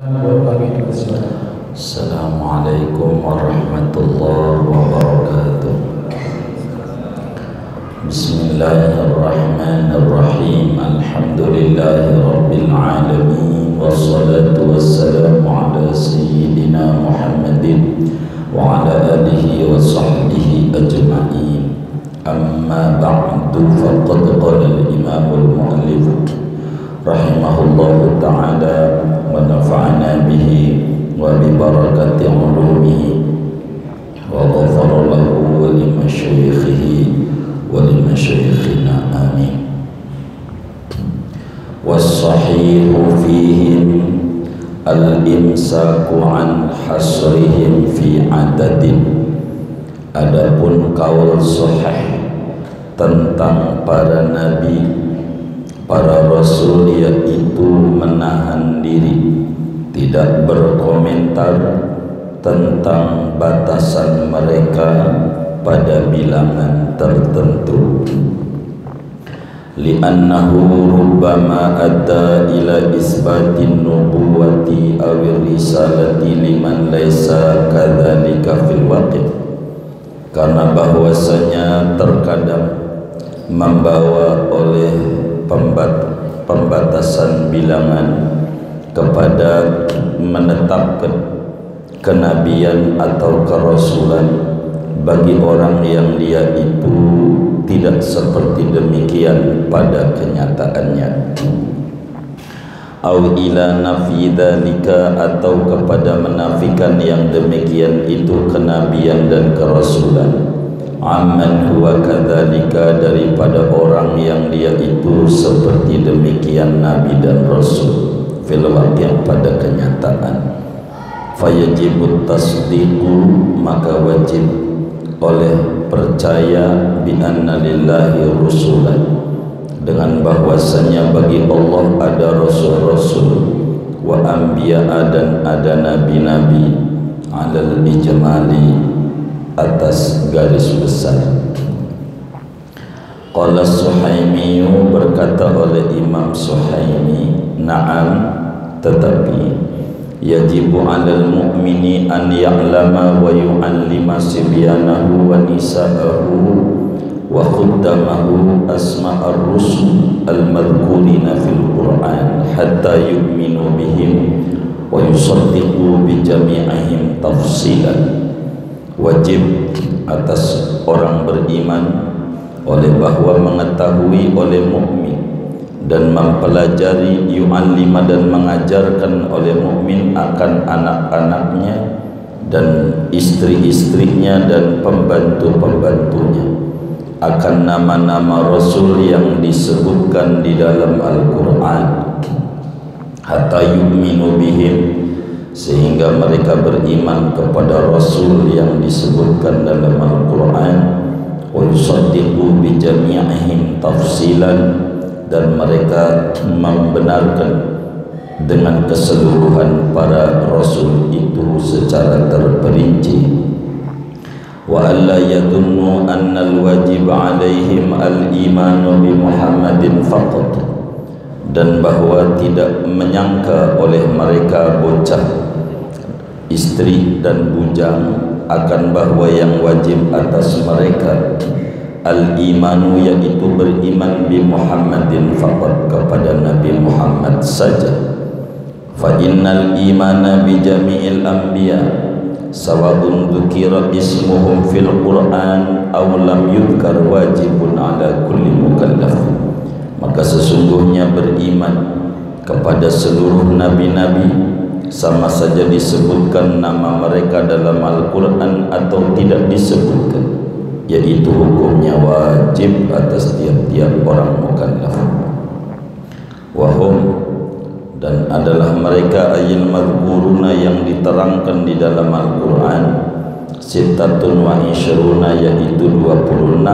Assalamualaikum warahmatullahi wabarakatuh. Bismillahirrahmanirrahim. Alhamdulillahi rabbil alamin. Wassalatu wassalamu ala sayyidina Muhammadin wa ala alihi wa sahbihi ajma'in. Amma ba'du, faqad qala al-imam al-mu'allif rahimahullahu ta'ala wa nafa'ana bihi wa bi barakati ulumihi wa ghafara lahu wa li masyayikhihi wa li masyayikhina amin. Was-sahihu fihim al-imsaku an hasrihim fi adadin. Adapun kaul sahih tentang para nabi, para rasul, yaitu menahan diri, tidak berkomentar tentang batasan mereka pada bilangan tertentu. Li'annahu rubbama adda ila isbatin nubuwati awir risalati liman laisa kadzalika fil waqi'. Karena bahwasanya terkadang membawa oleh pembatasan bilangan kepada menetapkan kenabian atau kerasulan bagi orang yang dia itu tidak seperti demikian pada kenyataannya. Au ila nafi dzalika, atau kepada menafikan yang demikian itu kenabian dan kerasulan, amman huwa kadzalika, daripada orang yang dia itu seperti demikian nabi dan rasul fil waqi', pada kenyataan. Fayajibut tasdiqu, maka wajib oleh percaya bi anna lillahi rusulan, dengan bahwasanya bagi Allah ada rasul-rasul, wa anbiya'a, dan ada nabi-nabi, alal ijmali, atas garis besar. Qala Suhaimi, berkata oleh Imam Suhaimi, na'am, tetapi yajibu 'alal mu'mini an ya'lama wa yu'allima sibyanahu wa nisa'ahu wa khuddamahu asma'ar rusul al-madhkurina fil Qur'an hatta yu'minu bihim wa yusaddiqu bi jami'ihim tafsilan. Wajib atas orang beriman oleh bahwa mengetahui oleh mukmin dan mempelajari, yu'allima, dan mengajarkan oleh mukmin akan anak-anaknya dan istri-istrinya dan pembantu-pembantunya akan nama-nama rasul yang disebutkan di dalam Al-Quran, hatta yu'minu bihim, sehingga mereka beriman kepada rasul yang disebutkan dalam Al-Quran, wa yusaddiqu bi jami'ihim tafsilan, dan mereka membenarkan dengan keseluruhan para rasul itu secara terperinci. Wa alla yadunnu anna al-wajib alaihim al-imanu bi Muhammadin faqat, dan bahwa tidak menyangka oleh mereka bocah, istri dan bujang, akan bahwa yang wajib atas mereka al-imanu, yaitu beriman bi Muhammadin faqat, kepada Nabi Muhammad saja. Fa innal imana bi jami'il anbiya sawa'un dzukira ismuhum fil Qur'an aw lam yudhkar wajibun ala kulli mukallaf. Maka sesungguhnya beriman kepada seluruh nabi-nabi, sama saja disebutkan nama mereka dalam Al-Quran atau tidak disebutkan, yaitu hukumnya wajib atas tiap-tiap orang mukallaf. Wahum, dan adalah mereka ayil madhkuruna, yang diterangkan di dalam Al-Quran, sittatun wa ishruna, yaitu 26,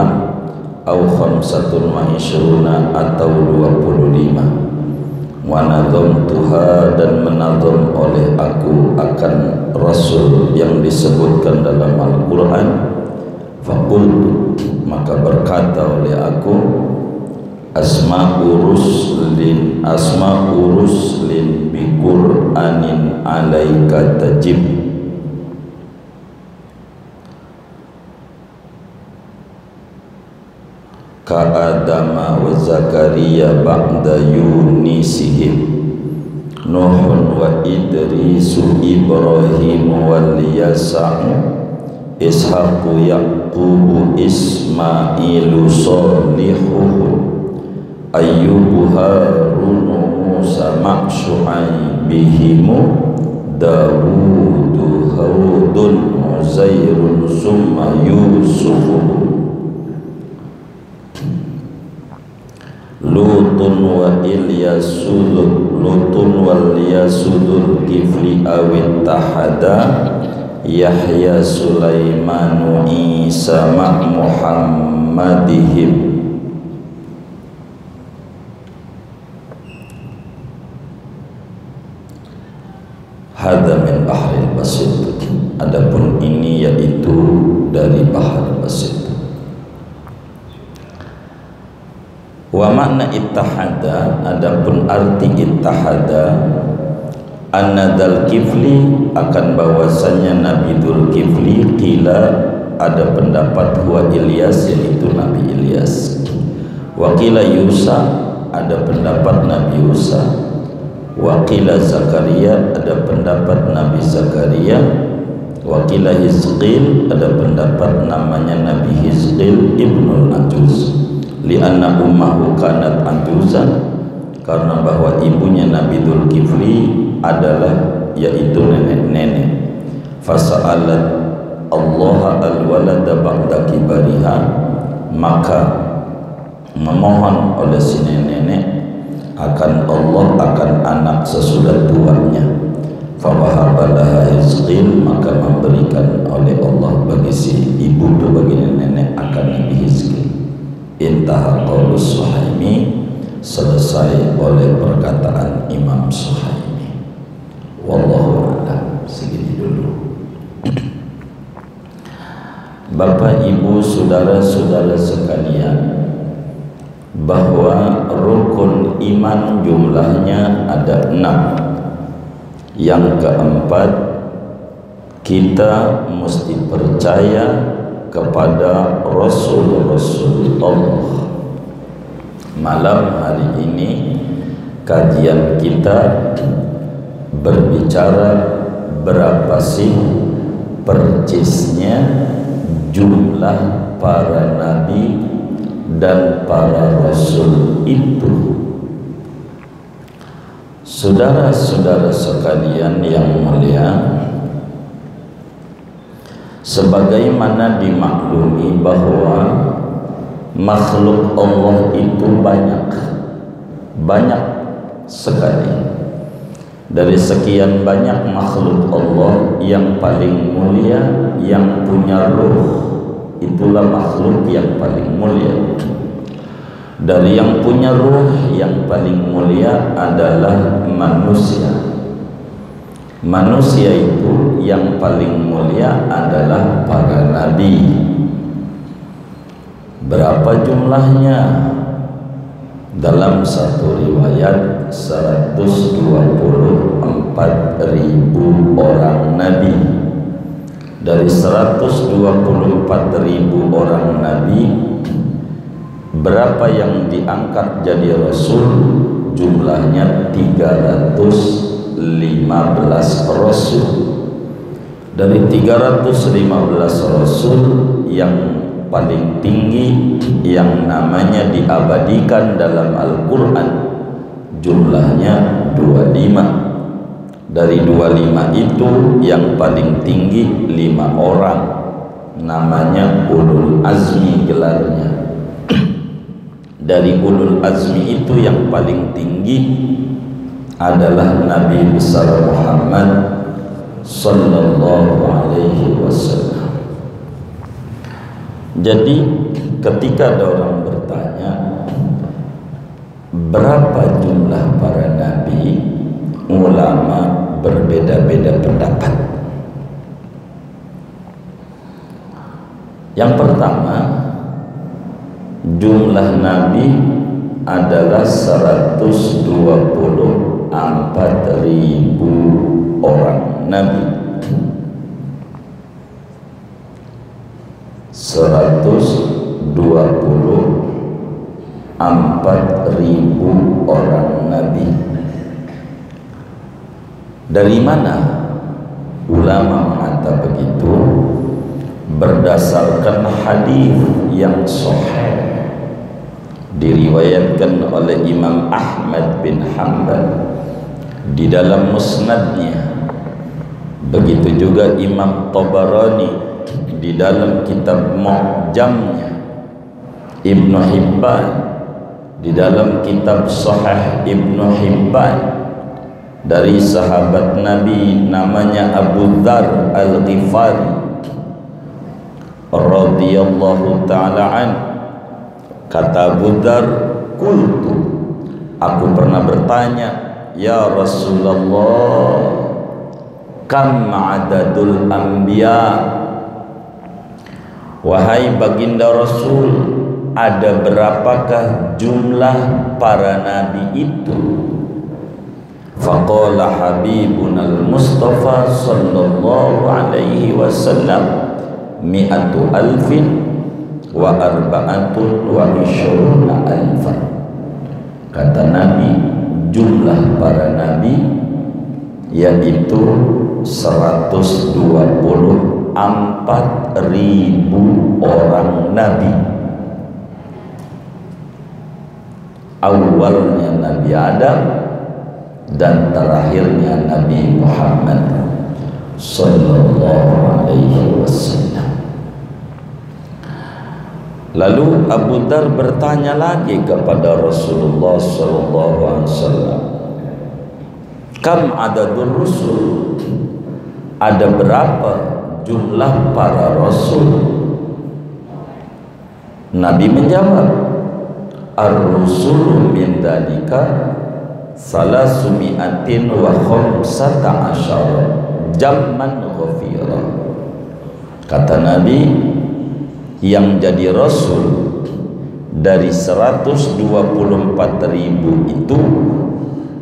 au khamsatun wa ishruna, atau 25. Wa nadhamtuha, dan menadham oleh aku akan rasul yang disebutkan dalam Al-Quran. Faqultu, maka berkata oleh aku, asma'u ruslin bi Qur'anin alaika tajib. Ka Adama wa Zakaria ba'da yunisihim, Nuhun wa Idrisu Ibrahim wal Yasa'u, Ishaqu Yaqubu Ismailu Solihuhu, Ayyubu Harunu Musa Maksyu'aibihimu, Dawudu Hudun Uzairun Summa Yusufu, Lutun wa Ilyasudul, Lutun wal Yasudul Kifli awit tahada, Yahya Sulaimanu Isa ma Muhammadihim. Hadza min bahril basit. Adapun ini yaitu dari bahar basit. Wa makna ittahada, adapun arti ittahada, annadal kifli, akan bahwasanya Nabi Dzulkifli, qila, ada pendapat huwa Ilyas, yaitu Nabi Ilyas, wa qila Yusa, ada pendapat Nabi Yusa, wa qila Zakaria, ada pendapat Nabi Zakaria, wa qila Hizqil, ada pendapat namanya Nabi Hizqil ibnul Ajuz, lianna ummahu kanat ajuzan, karena bahwa ibunya Nabi Dzulkifli adalah yaitu nenek-nenek. Fasa'alat Allah al-walada ba'da kibariha, maka memohon oleh si nenek akan Allah akan anak sesudah tuanya. Fawahhabalaha Hizqil, maka memberikan oleh Allah bagi si ibu itu, bagi nenek akan Nabi Hizqil. Intaha qaulus Suhaimi, selesai oleh perkataan Imam Suhaimi. Wallahu a'lam. Segini dulu. Bapak, Ibu, saudara-saudara sekalian, bahwa rukun iman jumlahnya ada 6. Yang keempat, kita mesti percaya kepada Rasul-Rasul Allah. Malam hari ini kajian kita berbicara berapa sih persisnya jumlah para nabi dan para rasul itu. Saudara-saudara sekalian yang mulia, sebagaimana dimaklumi bahwa makhluk Allah itu banyak sekali. Dari sekian banyak makhluk Allah, yang paling mulia yang punya ruh, itulah makhluk yang paling mulia. Dari yang punya ruh yang paling mulia adalah manusia. Manusia itu yang paling mulia adalah para nabi. Berapa jumlahnya? Dalam satu riwayat 124.000 orang nabi. Dari 124.000 orang nabi, berapa yang diangkat jadi rasul? Jumlahnya 315 rasul. Dari 315 rasul, yang paling tinggi yang namanya diabadikan dalam Al-Quran jumlahnya 25. Dari 25 itu yang paling tinggi 5 orang, namanya ulul azmi gelarnya. Dari ulul azmi itu yang paling tinggi adalah Nabi besar Muhammad sallallahu alaihi wasallam. Jadi ketika ada orang bertanya berapa jumlah para nabi, ulama berbeda-beda pendapat. Yang pertama, jumlah nabi adalah 124.000 orang. Nabi. 124.000 orang Nabi. Dari mana ulama mengatakan begitu? Berdasarkan hadis yang sahih diriwayatkan oleh Imam Ahmad bin Hanbal di dalam musnadnya, begitu juga Imam Tabarani di dalam kitab Mu'jamnya, Ibnu Hibban di dalam kitab Sahih Ibnu Hibban dari sahabat Nabi namanya Abu Dzar Al-Ghifari radhiyallahu ta'ala an. Kata Abu Dzar, qultu, aku pernah bertanya, ya Rasulullah, kam adadul anbiya, wahai baginda Rasul, ada berapakah jumlah para nabi itu? Faqala habibunal Mustafa sallallahu alaihi wasallam mi'atu alfin wa arba'atun wa ishruna alfan. Kata Nabi, jumlah para nabi yaitu 124.000 orang nabi. Awalnya Nabi Adam dan terakhirnya Nabi Muhammad sallallahu alaihi wasallam. Lalu Abu Dzar bertanya lagi kepada Rasulullah sallallahu alaihi wasallam, kam adadur rusul, ada berapa jumlah para rasul? Nabi menjawab, ar-rusulu min dalika salasumi'atin wa khamsata asyara jamman ghafira. Kata Nabi, yang jadi rasul dari 124.000 itu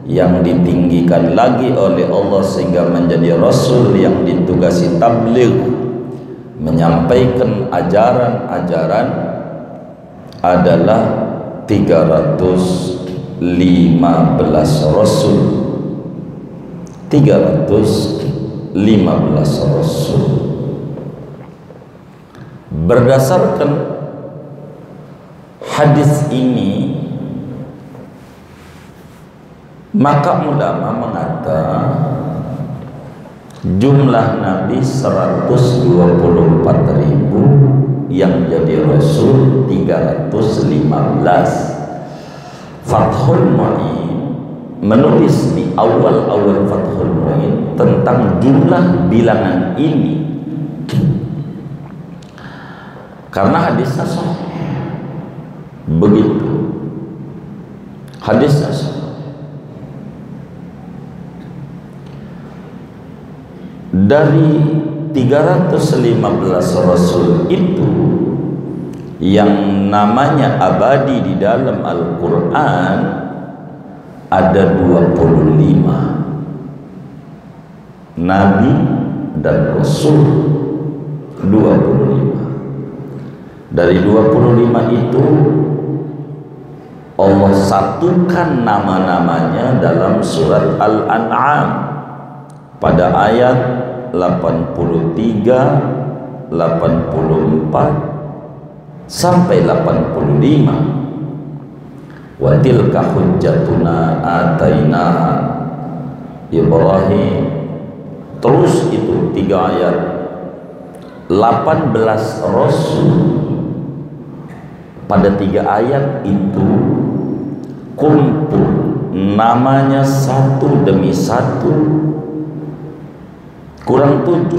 yang ditinggikan lagi oleh Allah sehingga menjadi rasul yang ditugasi tabligh, menyampaikan ajaran-ajaran, adalah 315 rasul. 315 rasul. Berdasarkan hadis ini, maka ulama mengatakan jumlah nabi 124.000, yang jadi rasul 315. Fathul Mu'in menulis di awal-awal Fathul Mu'in tentang jumlah bilangan ini karena hadisnya sahih. Begitu hadisnya sahih. Dari 315 rasul itu yang namanya abadi di dalam Al-Quran ada 25 nabi dan rasul. 25. Dari 25 itu Allah satukan nama-namanya dalam surat Al-An'am pada ayat 83, 84 sampai 85. Wa tilka hujjatuna atainaha Ibrahim. Terus itu 3 ayat, 18 rasul. Pada 3 ayat itu kumpul namanya satu demi satu, kurang 7.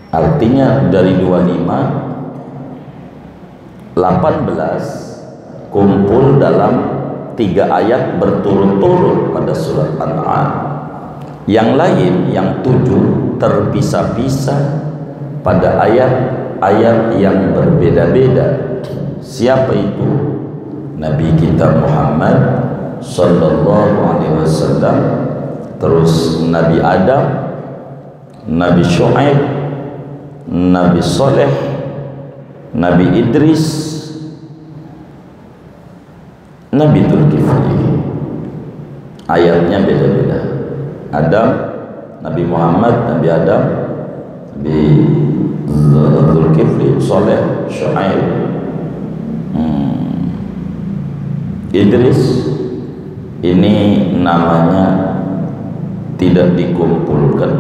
Artinya dari 25, 18 kumpul dalam 3 ayat berturut-turut pada surat An'am. Yang lain, yang 7 terpisah-pisah pada ayat-ayat yang berbeda-beda. Siapa itu? Nabi kita Muhammad sallallahu alaihi wasallam terus Nabi Adam, Nabi Syuaib, Nabi Saleh, Nabi Idris, Nabi Zulkifli. Ayatnya beda-beda. Adam, Nabi Muhammad, Nabi Adam, Nabi Zulkifli, Saleh, Syuaib, Idris. Ini namanya tidak dikumpulkan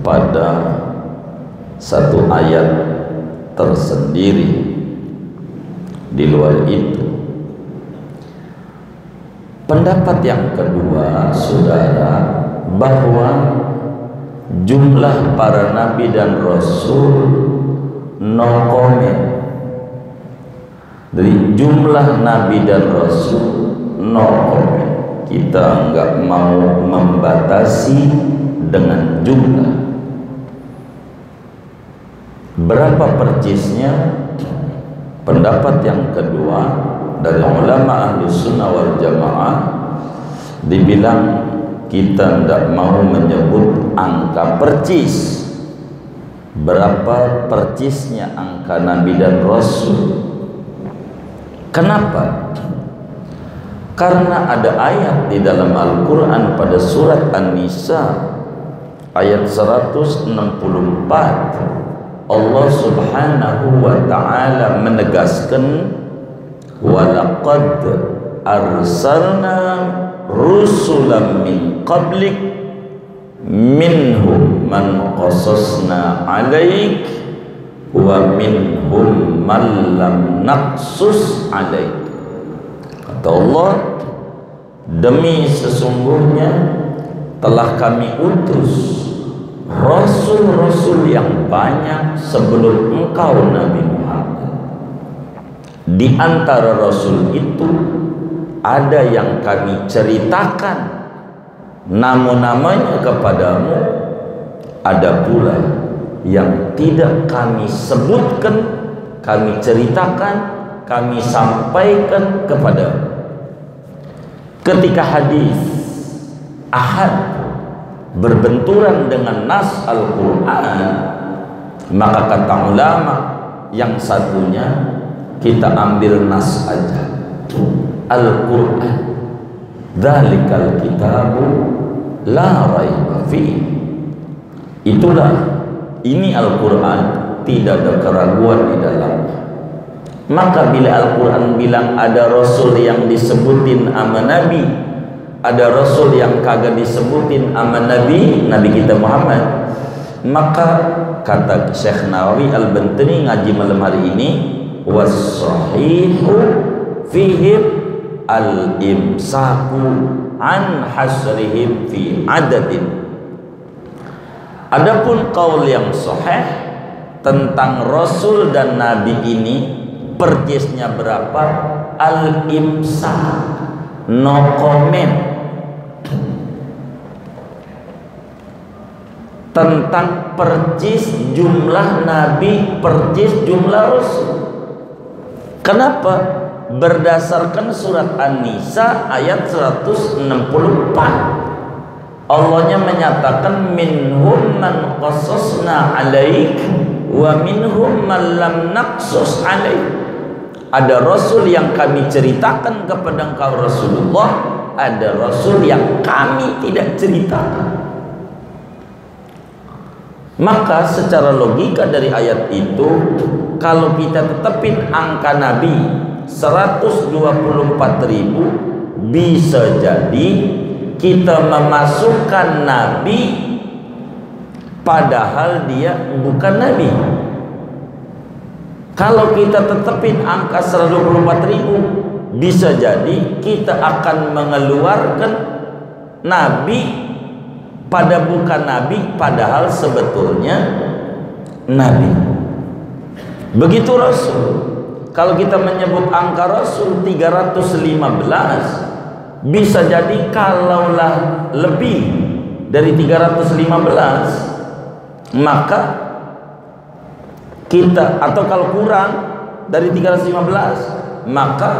pada satu ayat tersendiri. Di luar itu, pendapat yang kedua, saudara, bahwa jumlah para nabi dan rasul no comment. Dari jumlah nabi dan rasul no comment. Kita enggak mau membatasi dengan jumlah. Berapa persisnya? Pendapat yang kedua dari ulama ahli sunnah wal jamaah, dibilang kita tidak mau menyebut angka percis. Berapa percisnya angka nabi dan rasul? Kenapa? Karena ada ayat di dalam Al-Quran pada surat An-Nisa ayat 164, Allah subhanahu wa ta'ala menegaskan, walaqad arsalna rusulan min qablik minhum man qasasna alaik wa minhum man lam naqsus alaik. Kata Allah, demi sesungguhnya telah kami utus rasul-rasul yang banyak sebelum engkau Nabi Muhammad. Di antara rasul itu ada yang kami ceritakan nama-namanya kepadamu, ada pula yang tidak kami sebutkan, kami ceritakan, kami sampaikan kepadamu. Ketika hadis ahad berbenturan dengan nas Al-Quran, maka kata ulama yang satunya kita ambil nas aja, Al-Quran, dzalikal kitabu la raiba fihi. Itulah, ini Al-Quran, tidak ada keraguan di dalamnya. Maka bila Al-Quran bilang ada rasul yang disebutin ama nabi, ada rasul yang kagak disebutin ama nabi, Nabi kita Muhammad, maka kata Syekh Nawawi Al-Bantani ngaji malam hari ini, was-sahihu fihim al-imsaku an hasrihim fi adadin. Adapun qaul yang sahih tentang rasul dan nabi ini, percisnya berapa? Al-imsak, no comment, tentang percis jumlah nabi, percis jumlah rasul. Kenapa? Berdasarkan surat An-Nisa ayat 164, Allahnya menyatakan minhum man qasasna alaik wa minhum man lam naqsus alaik. Ada rasul yang kami ceritakan kepada engkau Rasulullah, ada rasul yang kami tidak ceritakan. Maka secara logika dari ayat itu, kalau kita tetapin angka nabi 124.000, bisa jadi kita memasukkan nabi padahal dia bukan nabi. Kalau kita tetapin angka 124.000, bisa jadi kita akan mengeluarkan nabi pada bukan nabi, padahal sebetulnya nabi. Begitu rasul. Kalau kita menyebut angka rasul 315, bisa jadi kalaulah lebih dari 315, maka kita, atau kalau kurang dari 315, maka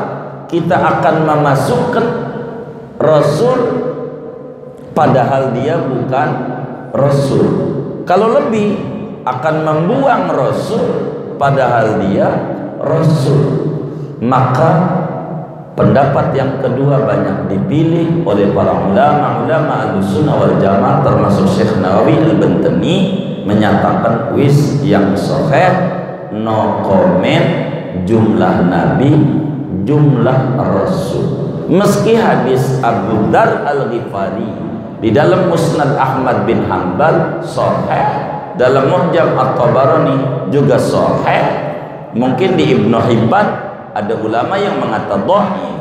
kita akan memasukkan rasul padahal dia bukan Rasul. Kalau lebih akan membuang Rasul padahal dia Rasul. Maka pendapat yang kedua banyak dipilih oleh para ulama Ahlussunnah wal Jamaah, termasuk Syekh Nawawi Al-Bantani, menyatakan wis yang sahih no comment jumlah nabi, jumlah rasul. Meski hadis Abu Dzar Al-Ghifari di dalam Musnad Ahmad bin Hanbal sahih, dalam Mu'jam At-Tabarani juga sahih, mungkin di Ibnu Hibban ada ulama yang mengatakan dhaif.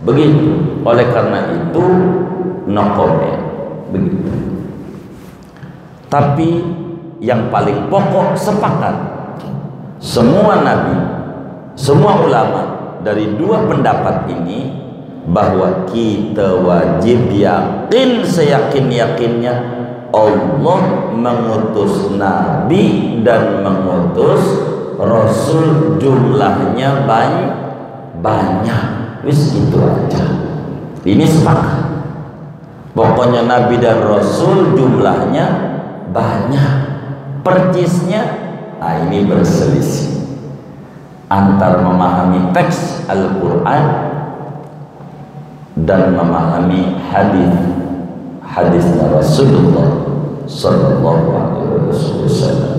Begitu. Oleh karena itu no comment. Begitu. Tapi yang paling pokok sepakat semua nabi, semua ulama dari dua pendapat ini, bahwa kita wajib yakin seyakin-yakinnya Allah mengutus nabi dan mengutus Rasul, jumlahnya banyak. Wis itu aja. Ini sepakat. Pokoknya nabi dan Rasul jumlahnya banyak. Percisnya, nah ini berselisih antar memahami teks Al-Quran dan memahami hadisnya Rasulullah Sallallahu Alaihi Wasallam.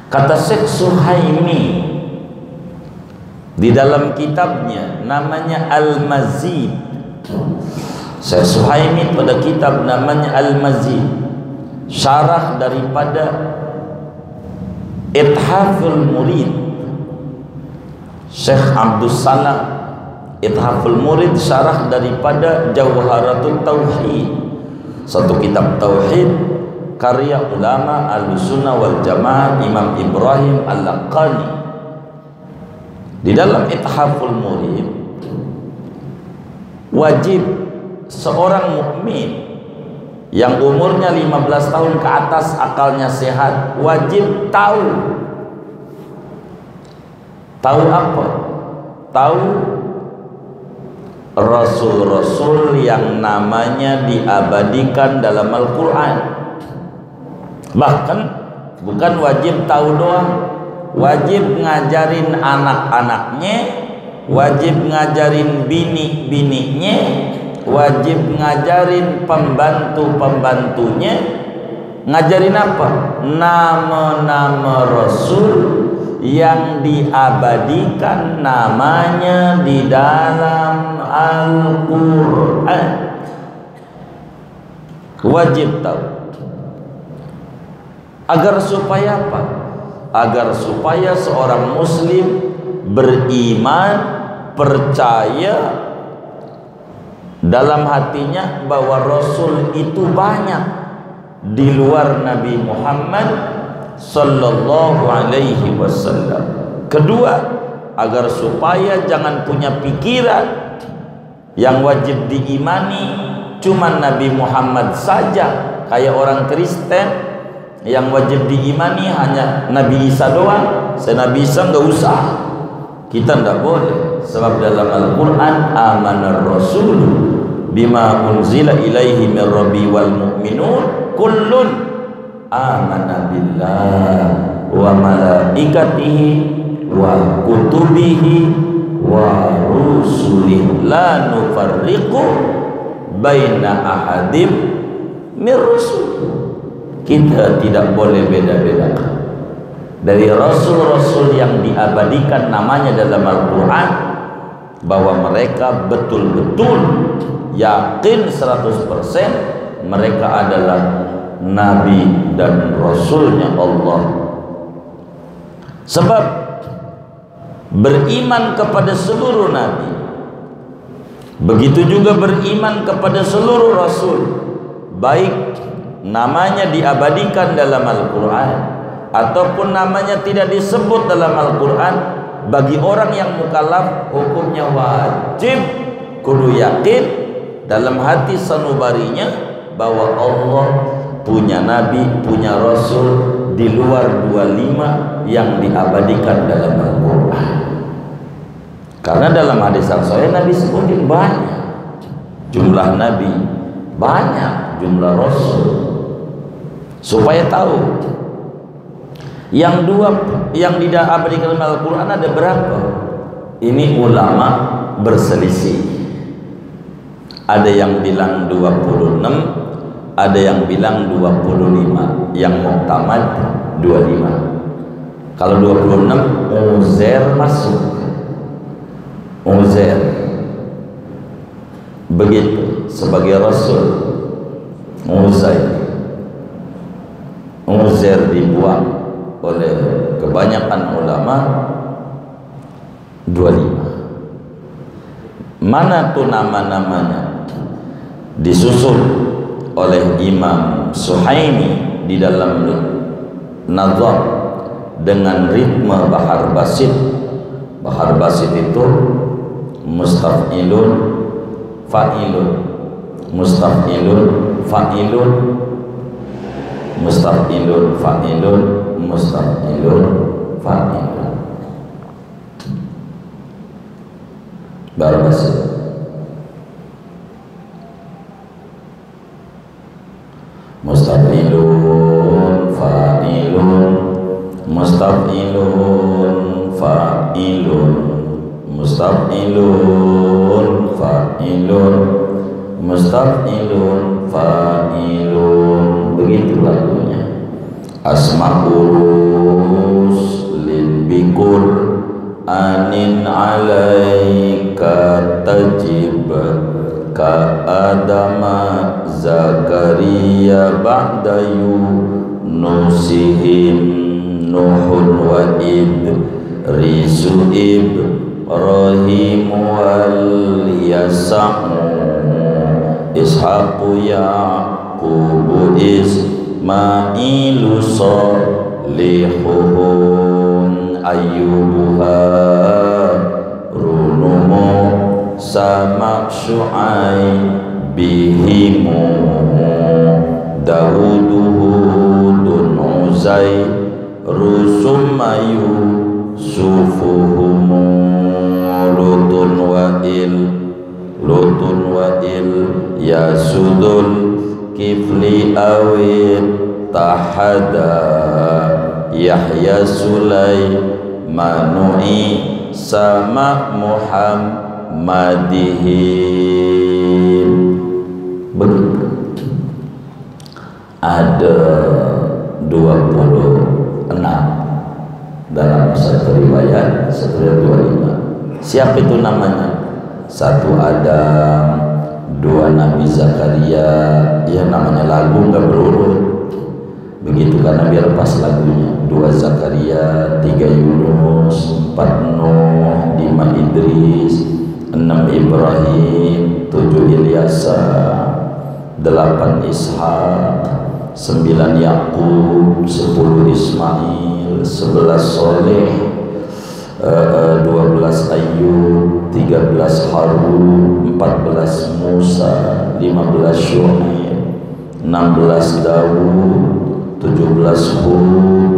Kata Syekh Suhaimi di dalam kitabnya namanya Al-Mazid. Syekh Suhaimi pada kitab namanya Al-Mazid, syarah daripada Ithaful Murid Syekh Abdul Salam. Ithaful Murid syarah daripada Jawharatul Tauhid, satu kitab tauhid karya ulama Ahlussunnah wal Jamaah Imam Ibrahim Al-Laqani. Di dalam Ithaful Murid, wajib seorang mukmin yang umurnya 15 tahun ke atas, akalnya sehat, wajib tahu apa? Tahu Rasul-Rasul yang namanya diabadikan dalam Al-Quran. Bahkan bukan wajib tahu doang, wajib ngajarin anak-anaknya, wajib ngajarin bini-bininya, wajib ngajarin pembantu-pembantunya. Ngajarin apa? Nama-nama Rasul yang diabadikan namanya di dalam Al-Quran. Wajib tahu. Agar supaya apa? Agar supaya seorang muslim beriman, percaya dalam hatinya bahwa Rasul itu banyak di luar Nabi Muhammad Sallallahu Alaihi Wasallam. Kedua, agar supaya jangan punya pikiran yang wajib diimani cuma Nabi Muhammad saja, kayak orang Kristen yang wajib diimani hanya Nabi Isa doang. Nabi Isa nggak usah, kita nggak boleh. Sebab dalam Al-Quran, amanar Rasul bima unzila ilaihi min rabbi wal mu'minun kullun amana billah wa malaikatihi wa kutubihi wa rusulihi la nufarriqu baina ahadim min rusul. Kita tidak boleh beda-bedakan dari Rasul-Rasul yang diabadikan namanya dalam Al-Quran, bahwa mereka betul-betul yakin 100% mereka adalah Nabi dan Rasulnya Allah. Sebab beriman kepada seluruh Nabi, begitu juga beriman kepada seluruh Rasul, baik namanya diabadikan dalam Al-Quran ataupun namanya tidak disebut dalam Al-Quran, bagi orang yang mukallaf hukumnya wajib kudu yakin dalam hati sanubarinya bahwa Allah punya Nabi, punya Rasul di luar 25 yang diabadikan dalam Al-Quran. Karena dalam hadis yang sahih Nabi sebutin banyak jumlah Nabi banyak jumlah rasul, supaya tahu yang diabadikan dalam Al-Quran ada berapa. Ini ulama berselisih, ada yang bilang 26, ada yang bilang 25, yang muktamad 25. Kalau 26 Uzair masuk, Uzair begitu sebagai rasul. Uzair dibuang oleh kebanyakan ulama 25. Mana tuh nama-namanya? Disusun oleh Imam Suhaimi di dalam Nazam dengan ritme Bahar Basit. Bahar Basit itu mustaf'ilun, fa'ilun, mustaf'ilun, fa'ilun, mustaf'ilun, fa'ilun, mustaf'ilun, fa'ilun. Bahar Basit. Mustaf'ilun, fa'ilun, mustaf'ilun, fa'ilun, mustaf'ilun, fa'ilun, mustaf'ilun, fa'ilun. Begitu lagunya. Asma'urus lin bikur anin alaika tajib ka adama Zakaria ba'da Yunusihim Nuhun wa Idrisu Ibrahim wal Yasa'u Ishaqu Yaqubu Ismailu Salihun Ayyubu Harunumu sama Syu'aibihimu Dahuduhudun Uzairu summa Yusufuhumu Lutun wa il Yasudul Kifli awit Tahada Yahya Sulaimanu'i sama Muhammadihim. Begitu. Ada 26 dalam satu riwayat, satu riwayat 25. Siapa itu namanya? Satu Adam, dua Nabi Zakaria. Ya namanya lagu nggak berurut. Begitu karena biar pas lagunya. 2 Zakaria, 3 Yunus, 4 Nuh, 5 Idris, 6 Ibrahim, 7 Ilyasa, 8 Ishaq, 9 Yakub, 10 Ismail, 11 Soleh, 12 Ayub, 13 Harun, 14 Musa, 15 Syuaib, 16 Dawud, 17 Hud.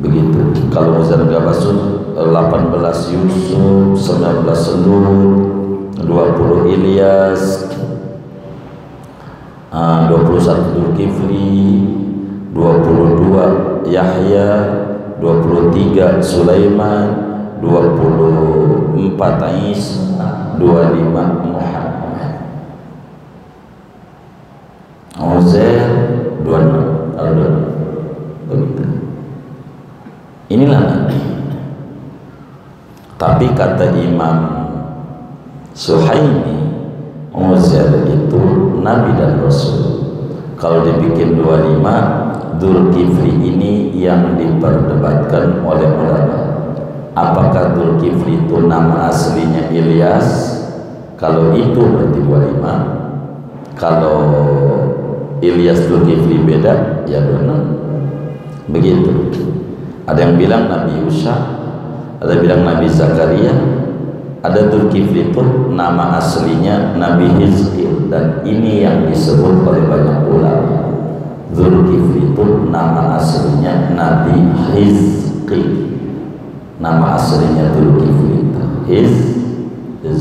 Begitu. Kalau Muzan Gabasun 18 Yusuf, 19 Lut, 20 Ilyas, 21 Zulkifli, 22 Yahya, 23 Sulaiman, 24 Isa, 25 Muhammad. Uzair 26 begitu. Inilah Nabi. Tapi kata Imam Suhaimi, Uzair itu Nabi dan Rasul. Kalau dibikin 25, Dzulkifli ini yang diperdebatkan oleh ulama. Apakah Dzulkifli itu nama aslinya Ilyas? Kalau itu berarti 25. Kalau Ilyas Dzulkifli beda, ya 26. Begitu. Ada yang bilang Nabi Yusha, ada yang bilang Nabi Zakaria, ada Dzulkifli itu nama aslinya Nabi Hizqil, dan ini yang disebut oleh banyak ulama. Dzulkifli itu nama aslinya Nabi Hizqil. Nama aslinya Dzulkifli itu Hizqil.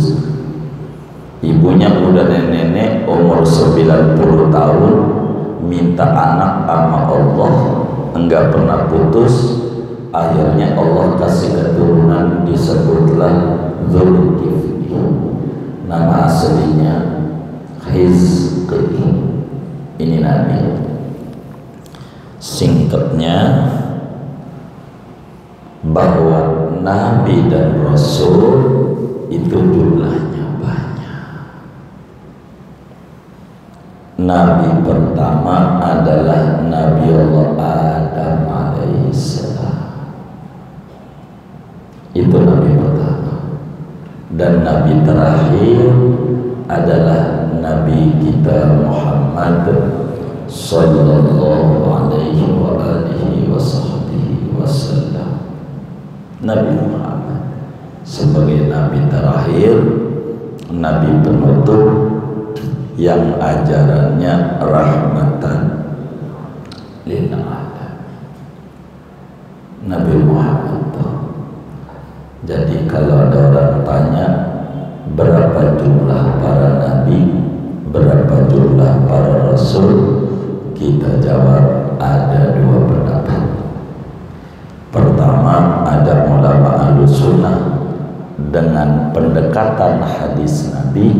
Ibunya udah nenek nenek umur 90 tahun minta anak sama Allah, enggak pernah putus. Akhirnya Allah kasih keturunan, disebutlah Dzulkifli. Nama aslinya Hizqi. Ini Nabi. Singkatnya bahwa Nabi dan Rasul itu jumlahnya banyak. Nabi pertama adalah Nabi Allah Adam alaihissalam. Itu Nabi pertama. Dan Nabi terakhir adalah Nabi kita Muhammad sallallahu alaihi wa alihi wasallam. Nabi Muhammad sebagai Nabi terakhir, Nabi penutup yang ajarannya rahmatan lil alamin. Nabi Muhammad. Jadi kalau ada orang tanya berapa jumlah para nabi, berapa jumlah para rasul, kita jawab ada dua pendapat. Pertama, ada ulama Ahlussunnah dengan pendekatan hadis Nabi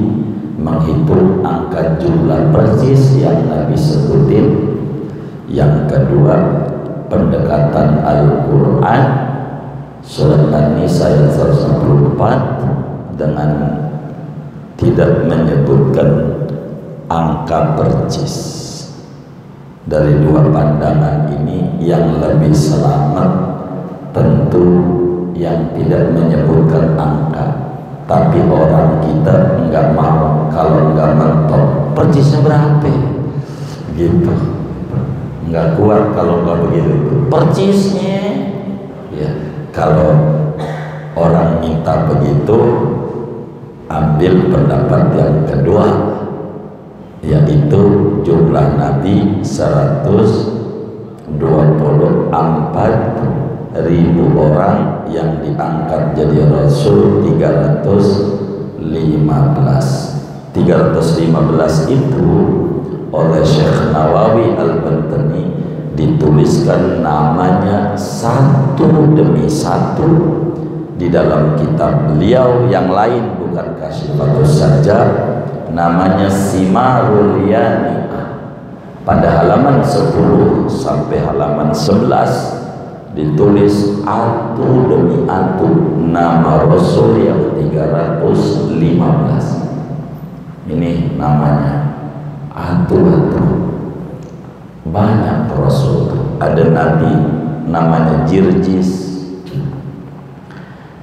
menghitung angka jumlah persis yang Nabi sebutin. Yang kedua, pendekatan Al-Quran surat An-Nisa ayat 164 dengan tidak menyebutkan angka persis. Dari dua pandangan ini yang lebih selamat tentu yang tidak menyebutkan angka. Tapi orang kita enggak mau kalau enggak mentok persisnya berapa gitu, enggak kuat kalau enggak begitu persisnya ya. Kalau orang minta begitu, ambil pendapat yang kedua, yaitu jumlah Nabi 124.000 orang, yang diangkat jadi Rasul 315. 315 itu oleh Syekh Nawawi Al-Bantani dituliskan namanya satu demi satu di dalam kitab beliau yang lain, bukan Kasyifatus saja, namanya Simarul Yani. Pada halaman 10 sampai halaman 11 ditulis atu demi atu nama Rasul yang 315. Ini namanya atu-atu. Banyak Rasul. Ada Nabi namanya Jirjis,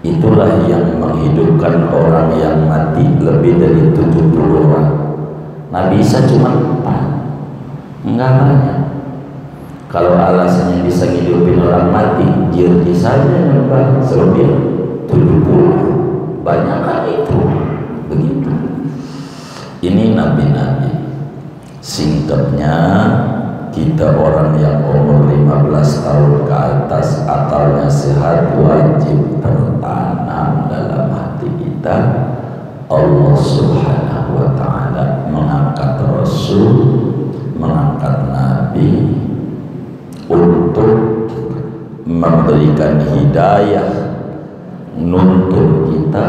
itulah yang menghidupkan orang yang mati lebih dari 70 orang. Nabi Isa cuma 4, enggak banyak. Kalau alasannya bisa menghidupin orang mati, Jirjis saja yang lebih 70, banyak kan itu. Begitu. Ini nabi-nabi. Singkatnya, kita orang yang umur 15 tahun ke atas akalnya sehat wajib tertanam dalam hati kita Allah Subhanahu wa ta'ala mengangkat Rasul, mengangkat Nabi untuk memberikan hidayah, nuntun kita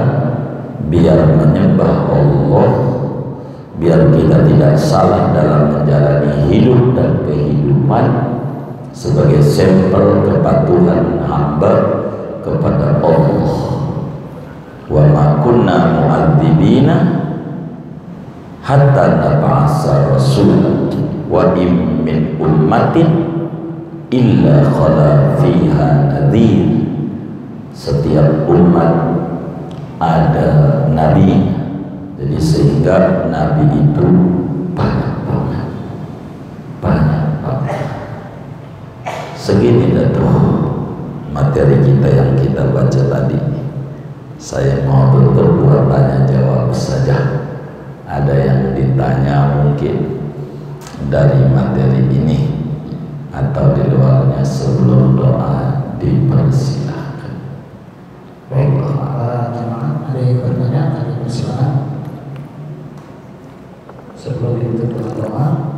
biar menyembah Allah, biar kita tidak salah dalam menjalani hidup dan kehidupan, sebagai sampel kepatuhan hamba kepada Allah. Wa ma kunna mu'adzibina hatta nab'atsa rasulan wa im min ummatin illa khala fiha nadhir. Setiap umat ada nabi. Jadi sehingga Nabi itu banyak banget. Segini datu materi kita yang kita baca tadi. Saya mau tutup buat tanya jawab saja. Ada yang ditanya mungkin dari materi ini atau di luarnya, sebelum doa dipersilakan. Baik, jemaah ada yang bertanya, ada yang bersilakan. Sebelum itu dengan doa.